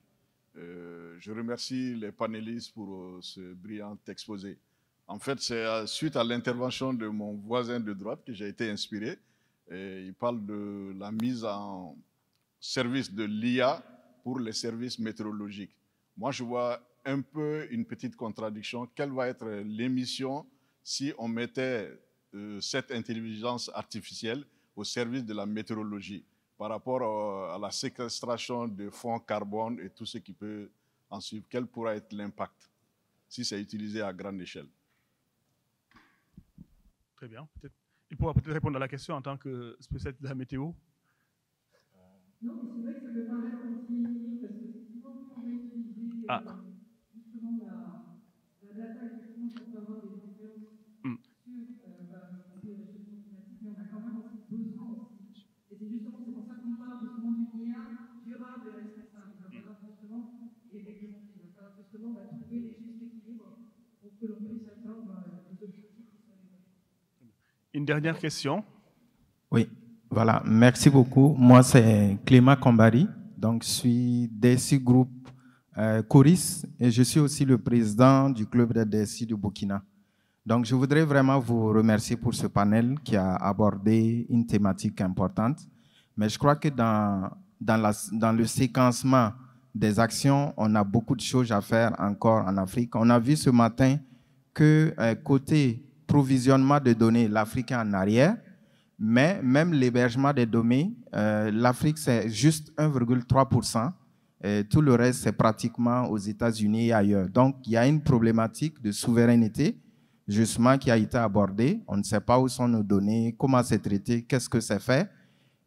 Je remercie les panélistes pour ce brillant exposé. En fait, c'est suite à l'intervention de mon voisin de droite que j'ai été inspiré. Et il parle de la mise en service de l'IA pour les services météorologiques. Moi, je vois un peu une petite contradiction. Quelle va être l'émission si on mettait cette intelligence artificielle au service de la météorologie par rapport à la séquestration de fonds carbone et tout ce qui peut en suivre? Quel pourra être l'impact si c'est utilisé à grande échelle? Très bien. Il pourra peut-être répondre à la question en tant que spécialiste de la météo. Non, mais c'est vrai que ça peut paraître anti, parce que effectivement, on va utiliser justement la data effectivement pour avoir des influences sur la réchauffement climatique, mais on a quand même aussi besoin aussi. Et c'est justement, c'est pour ça qu'on parle justement d'une IA durable et responsable. Il va falloir justement, et réglementer, il va falloir justement trouver les justes équilibres pour que l'on puisse atteindre les objectifs qui sont les. Une dernière question. Oui. Voilà, merci beaucoup. Moi, c'est Clément Kambari, donc je suis DSI Group Coris et je suis aussi le président du club de DSI du Burkina. Donc, je voudrais vraiment vous remercier pour ce panel qui a abordé une thématique importante. Mais je crois que dans le séquencement des actions, on a beaucoup de choses à faire encore en Afrique. On a vu ce matin que côté provisionnement de données, l'Afrique est en arrière, mais même l'hébergement des données, l'Afrique, c'est juste 1,3%. Tout le reste, c'est pratiquement aux États-Unis et ailleurs. Donc, il y a une problématique de souveraineté, justement, qui a été abordée. On ne sait pas où sont nos données, comment c'est traité, qu'est-ce que c'est fait.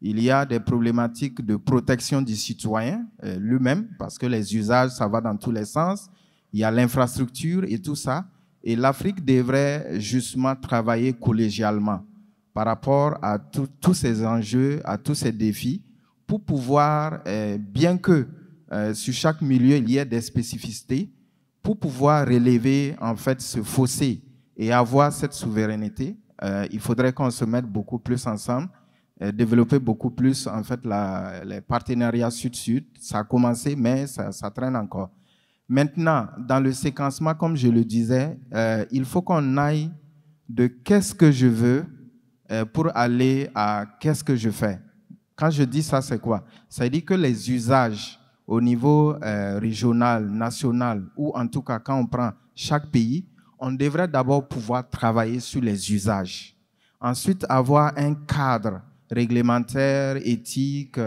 Il y a des problématiques de protection du citoyen lui-même, parce que les usages, ça va dans tous les sens. Il y a l'infrastructure et tout ça. Et l'Afrique devrait justement travailler collégialement par rapport à tous ces enjeux, à tous ces défis, pour pouvoir, bien que sur chaque milieu, il y ait des spécificités, pour pouvoir relever en fait ce fossé et avoir cette souveraineté, il faudrait qu'on se mette beaucoup plus ensemble, développer beaucoup plus en fait les partenariats sud-sud. Ça a commencé, mais ça traîne encore. Maintenant, dans le séquencement, comme je le disais, il faut qu'on aille de qu'est-ce que je veux pour aller à qu'est-ce que je fais. Quand je dis ça, c'est quoi? Ça veut dire que les usages au niveau régional, national, ou en tout cas quand on prend chaque pays, on devrait d'abord pouvoir travailler sur les usages. Ensuite, avoir un cadre réglementaire, éthique,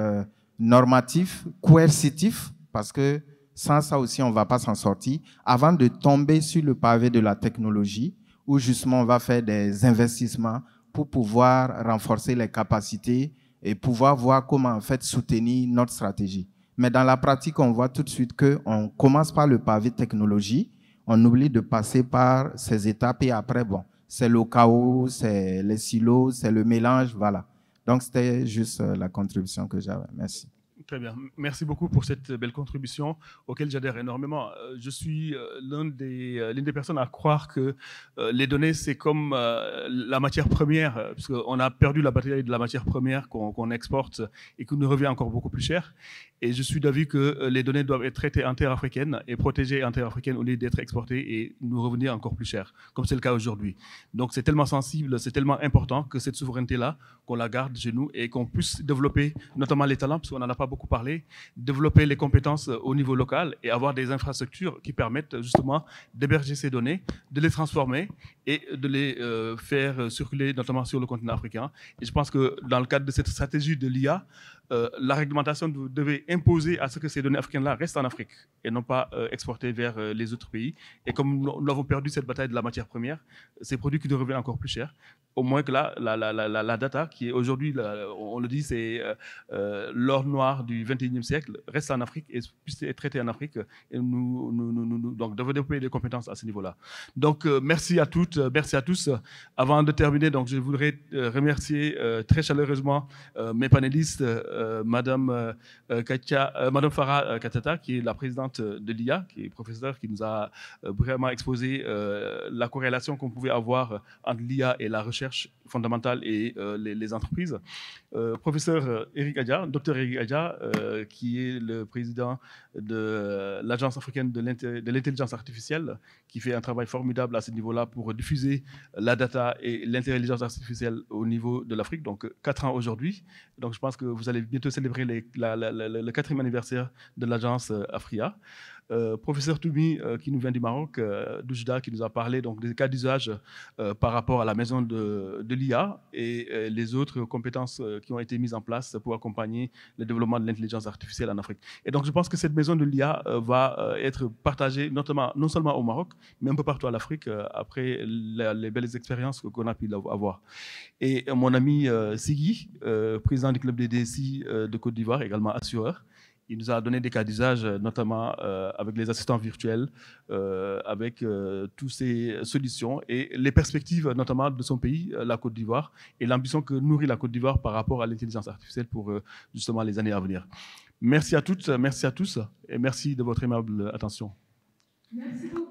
normatif, coercitif, parce que sans ça aussi, on ne va pas s'en sortir, avant de tomber sur le pavé de la technologie, où justement on va faire des investissements pour pouvoir renforcer les capacités et pouvoir voir comment en fait soutenir notre stratégie. Mais dans la pratique, on voit tout de suite qu'on commence par le pavé technologie, on oublie de passer par ces étapes et après, bon, c'est le chaos, c'est les silos, c'est le mélange, voilà. Donc, c'était juste la contribution que j'avais. Merci. Très bien. Merci beaucoup pour cette belle contribution auquel j'adhère énormément. Je suis l'une des personnes à croire que les données, c'est comme la matière première, parce qu'on a perdu la bataille de la matière première qu'on exporte et qui nous revient encore beaucoup plus cher. Et je suis d'avis que les données doivent être traitées interafricaines et protégées interafricaines au lieu d'être exportées et nous revenir encore plus cher, comme c'est le cas aujourd'hui. Donc c'est tellement sensible, c'est tellement important que cette souveraineté-là, qu'on la garde chez nous et qu'on puisse développer notamment les talents, parce qu'on n'en a pas beaucoup parlé, développer les compétences au niveau local et avoir des infrastructures qui permettent justement d'héberger ces données, de les transformer et de les faire circuler notamment sur le continent africain. Et je pense que dans le cadre de cette stratégie de l'IA, la réglementation devait imposer à ce que ces données africaines-là restent en Afrique et non pas exportées vers les autres pays. Et comme nous avons perdu cette bataille de la matière première, ces produits qui nous reviennent encore plus cher, au moins que là, la data, qui est aujourd'hui, on le dit, c'est l'or noir du 21e siècle, reste en Afrique et puisse être traité en Afrique. Et nous donc, devons développer des compétences à ce niveau-là. Donc, merci à toutes, merci à tous. Avant de terminer, donc, je voudrais remercier très chaleureusement mes panélistes, Madame Farah Katata, qui est la présidente de l'IA, qui est professeure, qui nous a vraiment exposé la corrélation qu'on pouvait avoir entre l'IA et la recherche fondamentale et les entreprises. Professeur Eric Adja, docteur Eric Adja, qui est le président de l'Agence africaine de l'intelligence artificielle, qui fait un travail formidable à ce niveau-là pour diffuser la data et l'intelligence artificielle au niveau de l'Afrique, donc 4 ans aujourd'hui. Donc je pense que vous allez bientôt célébrer le 4e anniversaire de l'agence Afria. Professeur Toumi, qui nous vient du Maroc, d'Oujda, qui nous a parlé donc, des cas d'usage par rapport à la maison de l'IA et les autres compétences qui ont été mises en place pour accompagner le développement de l'intelligence artificielle en Afrique. Et donc je pense que cette maison de l'IA va être partagée notamment, non seulement au Maroc, mais un peu partout en Afrique après les belles expériences qu'on a pu avoir. Et mon ami Sigui, président du club des DSI de Côte d'Ivoire, également assureur, il nous a donné des cas d'usage, notamment avec les assistants virtuels, avec toutes ces solutions et les perspectives, notamment de son pays, la Côte d'Ivoire, et l'ambition que nourrit la Côte d'Ivoire par rapport à l'intelligence artificielle pour justement les années à venir. Merci à toutes, merci à tous, et merci de votre aimable attention. Merci beaucoup.